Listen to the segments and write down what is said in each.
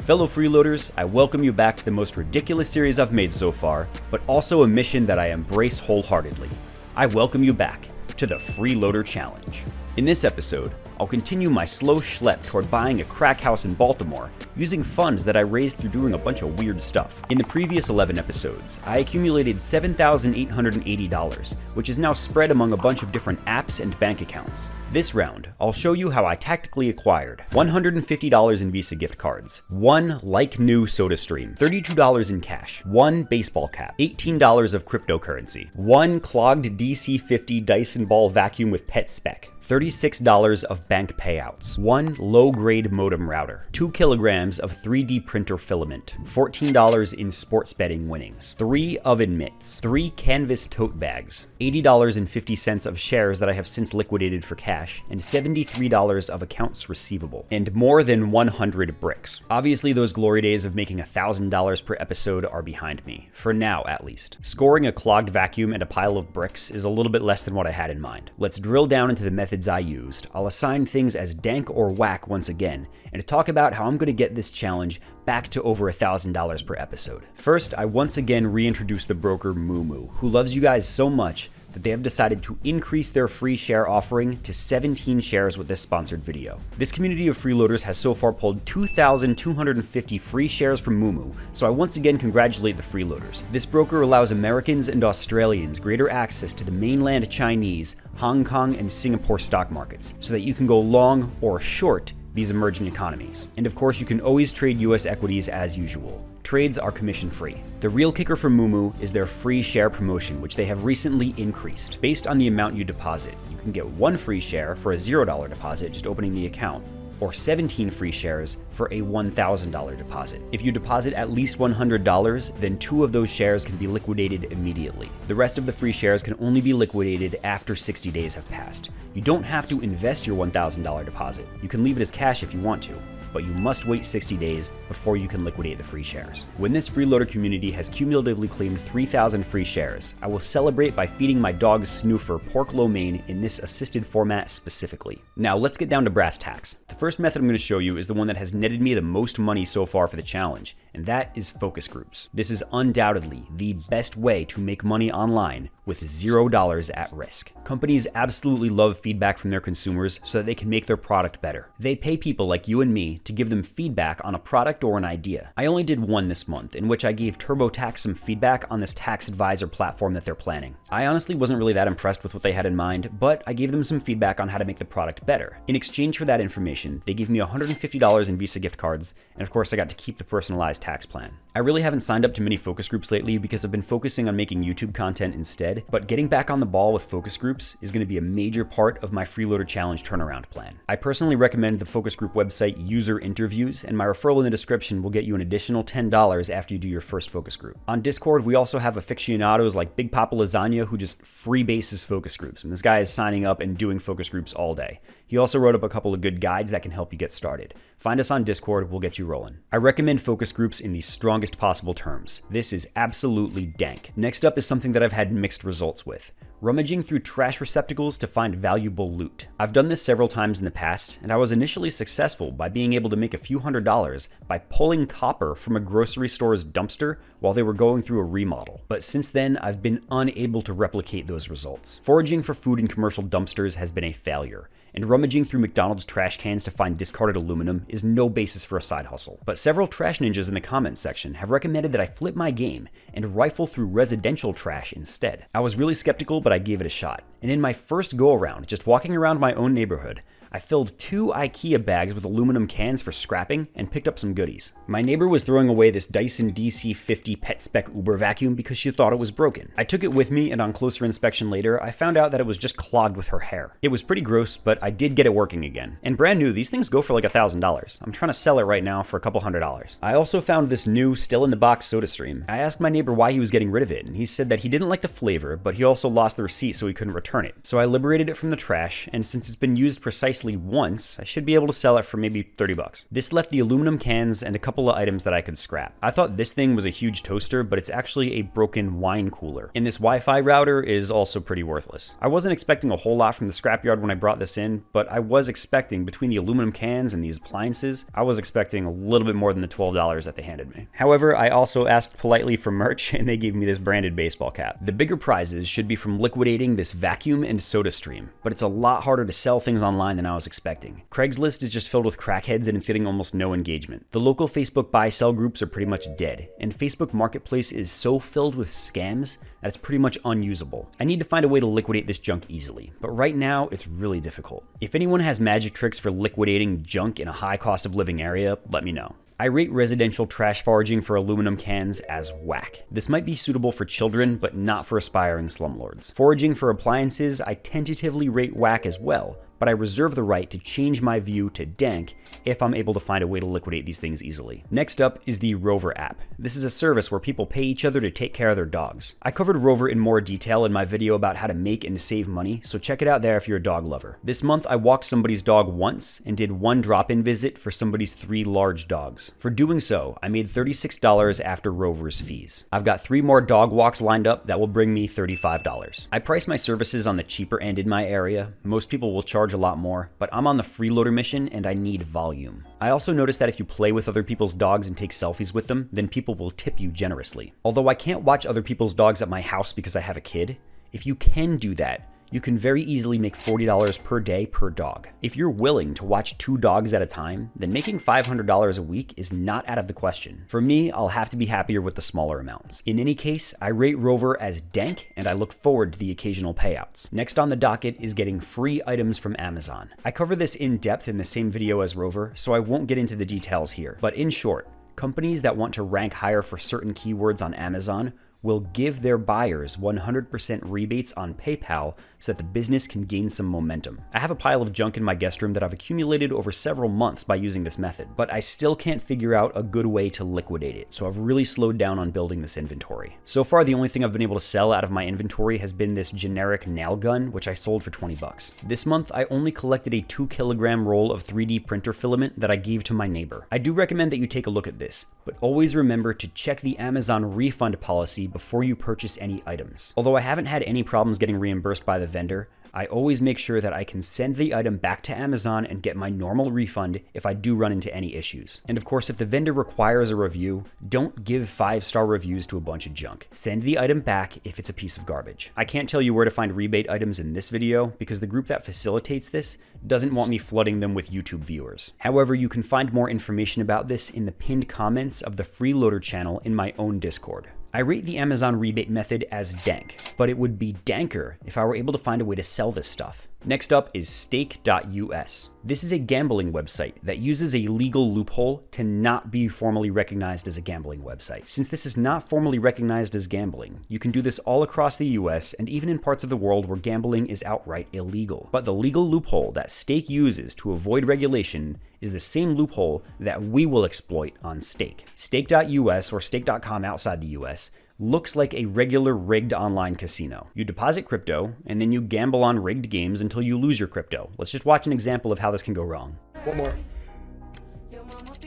Fellow freeloaders, I welcome you back to the most ridiculous series I've made so far, but also a mission that I embrace wholeheartedly. I welcome you back to the Freeloader Challenge. In this episode, I'll continue my slow schlep toward buying a crack house in Baltimore using funds that I raised through doing a bunch of weird stuff. In the previous 11 episodes, I accumulated $7,880, which is now spread among a bunch of different apps and bank accounts. This round, I'll show you how I tactically acquired $150 in Visa gift cards, one like-new SodaStream, $32 in cash, one baseball cap, $18 of cryptocurrency, one clogged DC-50 Dyson ball vacuum with pet spec, $36 of bank payouts, one low-grade modem router, 2 kilograms of 3D printer filament, $14 in sports betting winnings, 3 oven mitts, 3 canvas tote bags, $80.50 of shares that I have since liquidated for cash, and $73 of accounts receivable, and more than 100 bricks. Obviously, those glory days of making $1,000 per episode are behind me, for now at least. Scoring a clogged vacuum and a pile of bricks is a little bit less than what I had in mind. Let's drill down into the methods I used. I'll assign things as dank or whack once again, and to talk about how I'm going to get this challenge back to over $1,000 per episode. First, I once again reintroduce the broker Moomoo, who loves you guys so much that they have decided to increase their free share offering to 17 shares with this sponsored video. This community of freeloaders has so far pulled 2,250 free shares from Moomoo, so I once again congratulate the freeloaders. This broker allows Americans and Australians greater access to the mainland Chinese, Hong Kong, and Singapore stock markets, so that you can go long or short these emerging economies. And of course, you can always trade US equities as usual. Trades are commission-free. The real kicker for Moomoo is their free share promotion, which they have recently increased. Based on the amount you deposit, you can get 1 free share for a $0 deposit just opening the account, or 17 free shares for a $1,000 deposit. If you deposit at least $100, then 2 of those shares can be liquidated immediately. The rest of the free shares can only be liquidated after 60 days have passed. You don't have to invest your $1,000 deposit. You can leave it as cash if you want to, but you must wait 60 days before you can liquidate the free shares. When this freeloader community has cumulatively claimed 3,000 free shares, I will celebrate by feeding my dog Snoofer pork lo mein in this assisted format specifically. Now let's get down to brass tacks. The first method I'm going to show you is the one that has netted me the most money so far for the challenge, and that is focus groups. This is undoubtedly the best way to make money online with $0 at risk. Companies absolutely love feedback from their consumers so that they can make their product better. They pay people like you and me to give them feedback on a product or an idea. I only did one this month, in which I gave TurboTax some feedback on this tax advisor platform that they're planning. I honestly wasn't really that impressed with what they had in mind, but I gave them some feedback on how to make the product better. In exchange for that information, they gave me $150 in Visa gift cards, and of course I got to keep the personalized tax plan. I really haven't signed up to many focus groups lately because I've been focusing on making YouTube content instead, but getting back on the ball with focus groups is going to be a major part of my Freeloader Challenge turnaround plan. I personally recommend the focus group website User Interviews, and my referral in the description will get you an additional $10 after you do your first focus group. On Discord, we also have aficionados like Big Papa Lasagna who just freebases focus groups, and this guy is signing up and doing focus groups all day. He also wrote up a couple of good guides that can help you get started. Find us on Discord, we'll get you rolling. I recommend focus groups in the strongest possible terms. This is absolutely dank. Next up is something that I've had mixed results with. Rummaging through trash receptacles to find valuable loot. I've done this several times in the past, and I was initially successful by being able to make a few $100s by pulling copper from a grocery store's dumpster while they were going through a remodel. But since then, I've been unable to replicate those results. Foraging for food in commercial dumpsters has been a failure, and rummaging through McDonald's trash cans to find discarded aluminum is no basis for a side hustle. But several trash ninjas in the comments section have recommended that I flip my game and rifle through residential trash instead. I was really skeptical, but I gave it a shot. And in my first go around, just walking around my own neighborhood, I filled 2 IKEA bags with aluminum cans for scrapping and picked up some goodies. My neighbor was throwing away this Dyson DC-50 pet spec Uber vacuum because she thought it was broken. I took it with me, and on closer inspection later, I found out that it was just clogged with her hair. It was pretty gross, but I did get it working again. And brand new, these things go for like $1,000. I'm trying to sell it right now for a couple $100s. I also found this new, still in the box SodaStream. I asked my neighbor why he was getting rid of it, and he said that he didn't like the flavor, but he also lost the receipt so he couldn't return it. So I liberated it from the trash, and since it's been used precisely nicely once, I should be able to sell it for maybe 30 bucks. This left the aluminum cans and a couple of items that I could scrap. I thought this thing was a huge toaster, but it's actually a broken wine cooler. And this Wi-Fi router is also pretty worthless. I wasn't expecting a whole lot from the scrapyard when I brought this in, but I was expecting, between the aluminum cans and these appliances, I was expecting a little bit more than the $12 that they handed me. However, I also asked politely for merch, and they gave me this branded baseball cap. The bigger prizes should be from liquidating this vacuum and soda stream, but it's a lot harder to sell things online than I was expecting. Craigslist is just filled with crackheads and it's getting almost no engagement. The local Facebook buy-sell groups are pretty much dead, and Facebook Marketplace is so filled with scams that it's pretty much unusable. I need to find a way to liquidate this junk easily, but right now it's really difficult. If anyone has magic tricks for liquidating junk in a high cost of living area, let me know. I rate residential trash foraging for aluminum cans as whack. This might be suitable for children, but not for aspiring slumlords. Foraging for appliances, I tentatively rate whack as well, but I reserve the right to change my view to dank if I'm able to find a way to liquidate these things easily. Next up is the Rover app. This is a service where people pay each other to take care of their dogs. I covered Rover in more detail in my video about how to make and save money, so check it out there if you're a dog lover. This month I walked somebody's dog once and did one drop-in visit for somebody's 3 large dogs. For doing so, I made $36 after Rover's fees. I've got 3 more dog walks lined up that will bring me $35. I price my services on the cheaper end in my area. Most people will charge a lot more, but I'm on the freeloader mission and I need volume. I also noticed that if you play with other people's dogs and take selfies with them, then people will tip you generously. Although I can't watch other people's dogs at my house because I have a kid, if you can do that, you can very easily make $40 per day per dog. If you're willing to watch 2 dogs at a time, then making $500 a week is not out of the question. For me, I'll have to be happier with the smaller amounts. In any case, I rate Rover as dank, and I look forward to the occasional payouts. Next on the docket is getting free items from Amazon. I cover this in depth in the same video as Rover, so I won't get into the details here. But in short, companies that want to rank higher for certain keywords on Amazon will give their buyers 100% rebates on PayPal so that the business can gain some momentum. I have a pile of junk in my guest room that I've accumulated over several months by using this method, but I still can't figure out a good way to liquidate it, so I've really slowed down on building this inventory. So far, the only thing I've been able to sell out of my inventory has been this generic nail gun, which I sold for 20 bucks. This month, I only collected a 2-kilogram roll of 3D printer filament that I gave to my neighbor. I do recommend that you take a look at this, but always remember to check the Amazon refund policy before you purchase any items. Although I haven't had any problems getting reimbursed by the vendor, I always make sure that I can send the item back to Amazon and get my normal refund if I do run into any issues. And of course, if the vendor requires a review, don't give 5-star reviews to a bunch of junk. Send the item back if it's a piece of garbage. I can't tell you where to find rebate items in this video because the group that facilitates this doesn't want me flooding them with YouTube viewers. However, you can find more information about this in the pinned comments of the Freeloader channel in my own Discord. I rate the Amazon rebate method as dank, but it would be danker if I were able to find a way to sell this stuff. Next up is stake.us. This is a gambling website that uses a legal loophole to not be formally recognized as a gambling website. Since this is not formally recognized as gambling, you can do this all across the US and even in parts of the world where gambling is outright illegal. But the legal loophole that Stake uses to avoid regulation is the same loophole that we will exploit on Stake. Stake.us or stake.com outside the US looks like a regular rigged online casino. You deposit crypto, and then you gamble on rigged games until you lose your crypto. Let's just watch an example of how this can go wrong. One more.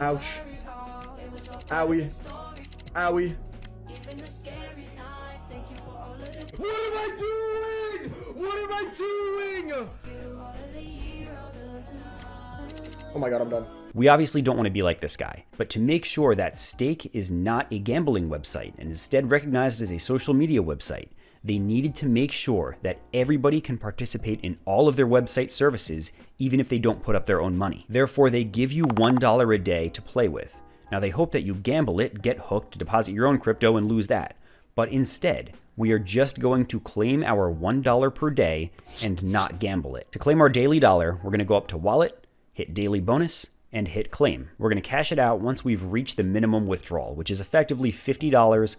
Ouch. Owie. Owie. What am I doing? What am I doing? Oh my god, I'm done. We obviously don't want to be like this guy, but to make sure that Stake is not a gambling website and instead recognized as a social media website, they needed to make sure that everybody can participate in all of their website services, even if they don't put up their own money. Therefore, they give you $1 a day to play with. Now, they hope that you gamble it, get hooked, deposit your own crypto, and lose that. But instead, we are just going to claim our $1 per day and not gamble it. To claim our daily dollar, we're going to go up to Wallet, hit Daily Bonus, and hit claim. We're going to cash it out once we've reached the minimum withdrawal, which is effectively $50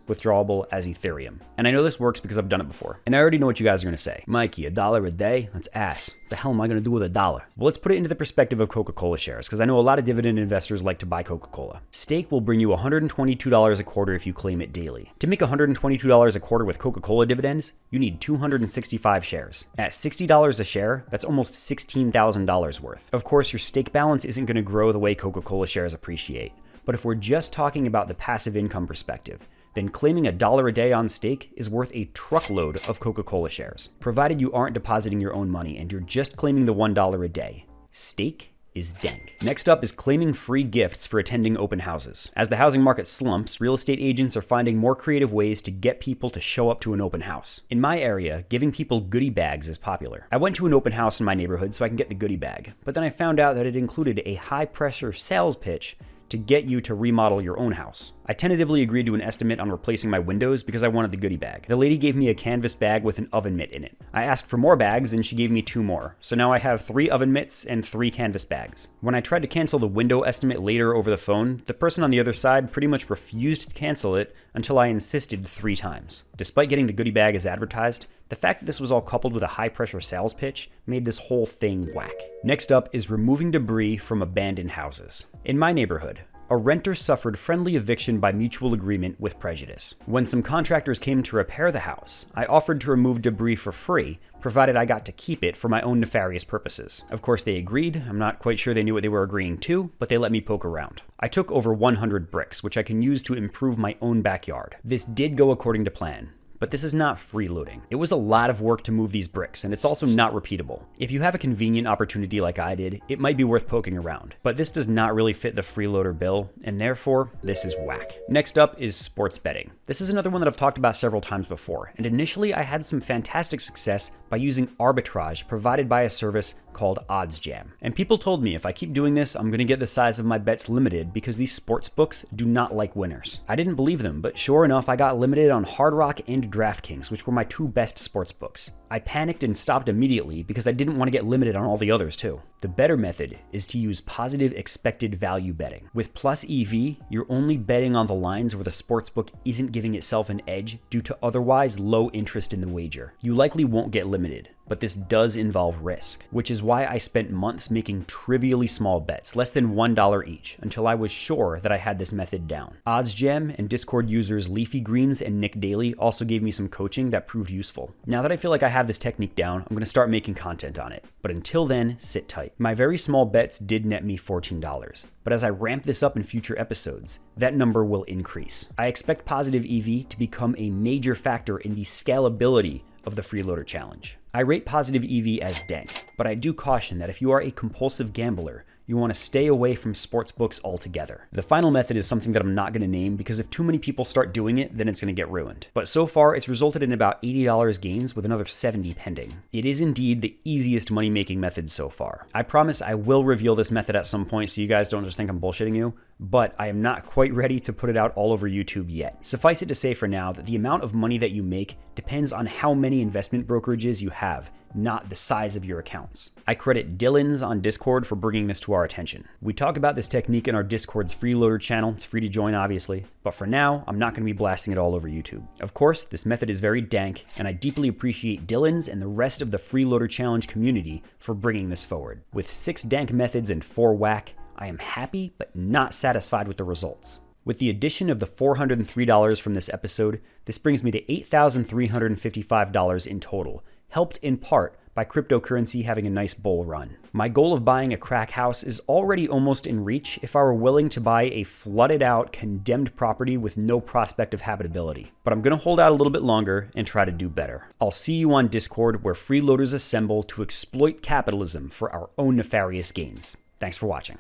withdrawable as Ethereum. And I know this works because I've done it before. And I already know what you guys are going to say. Mikey, $1 a day? That's ass. What the hell am I going to do with $1? Well, let's put it into the perspective of Coca-Cola shares, because I know a lot of dividend investors like to buy Coca-Cola. Stake will bring you $122 a quarter if you claim it daily. To make $122 a quarter with Coca-Cola dividends, you need 265 shares. At $60 a share, that's almost $16,000 worth. Of course, your stake balance isn't going to grow the way Coca-Cola shares appreciate. But if we're just talking about the passive income perspective, then claiming $1 a day on stake is worth a truckload of Coca-Cola shares, provided you aren't depositing your own money and you're just claiming the $1 a day. Stake is dank. Next up is claiming free gifts for attending open houses. As the housing market slumps, real estate agents are finding more creative ways to get people to show up to an open house. In my area, giving people goodie bags is popular. I went to an open house in my neighborhood so I can get the goodie bag, but then I found out that it included a high-pressure sales pitch to get you to remodel your own house. I tentatively agreed to an estimate on replacing my windows because I wanted the goodie bag. The lady gave me a canvas bag with an oven mitt in it. I asked for more bags and she gave me 2 more. So now I have 3 oven mitts and 3 canvas bags. When I tried to cancel the window estimate later over the phone, the person on the other side pretty much refused to cancel it until I insisted 3 times. Despite getting the goodie bag as advertised, the fact that this was all coupled with a high-pressure sales pitch made this whole thing whack. Next up is removing debris from abandoned houses. In my neighborhood, a renter suffered friendly eviction by mutual agreement with prejudice. When some contractors came to repair the house, I offered to remove debris for free, provided I got to keep it for my own nefarious purposes. Of course, they agreed. I'm not quite sure they knew what they were agreeing to, but they let me poke around. I took over 100 bricks, which I can use to improve my own backyard. This did go according to plan. But this is not freeloading. It was a lot of work to move these bricks, and it's also not repeatable. If you have a convenient opportunity like I did, it might be worth poking around. But this does not really fit the freeloader bill, and therefore, this is whack. Next up is sports betting. This is another one that I've talked about several times before, and initially I had some fantastic success by using arbitrage provided by a service called OddsJam. And people told me if I keep doing this, I'm gonna get the size of my bets limited because these sports books do not like winners. I didn't believe them, but sure enough, I got limited on Hard Rock and DraftKings, which were my 2 best sports books. I panicked and stopped immediately because I didn't want to get limited on all the others too. The better method is to use positive expected value betting. With plus EV, you're only betting on the lines where the sportsbook isn't giving itself an edge due to otherwise low interest in the wager. You likely won't get limited, but this does involve risk, which is why I spent months making trivially small bets, less than $1 each, until I was sure that I had this method down. OddsJam and Discord users Leafy Greens and Nick Daly also gave me some coaching that proved useful. Now that I feel like I have this technique down, I'm going to start making content on it. But until then, sit tight. My very small bets did net me $14, but as I ramp this up in future episodes, that number will increase. I expect positive EV to become a major factor in the scalability of the Freeloader Challenge. I rate positive EV as dank, but I do caution that if you are a compulsive gambler, you want to stay away from sportsbooks altogether. The final method is something that I'm not going to name because if too many people start doing it, then it's going to get ruined. But so far, it's resulted in about $80 gains with another $70 pending. It is indeed the easiest money-making method so far. I promise I will reveal this method at some point so you guys don't just think I'm bullshitting you, but I am not quite ready to put it out all over YouTube yet. Suffice it to say for now that the amount of money that you make depends on how many investment brokerages you have, not the size of your accounts. I credit Dylan's on Discord for bringing this to our attention. We talk about this technique in our Discord's Freeloader channel. It's free to join, obviously, but for now, I'm not going to be blasting it all over YouTube. Of course, this method is very dank, and I deeply appreciate Dylan's and the rest of the Freeloader Challenge community for bringing this forward. With 6 dank methods and 4 whack, I am happy but not satisfied with the results. With the addition of the $403 from this episode, this brings me to $8,355 in total, helped in part by cryptocurrency having a nice bull run. My goal of buying a crack house is already almost in reach if I were willing to buy a flooded out, condemned property with no prospect of habitability. But I'm going to hold out a little bit longer and try to do better. I'll see you on Discord where freeloaders assemble to exploit capitalism for our own nefarious gains. Thanks for watching.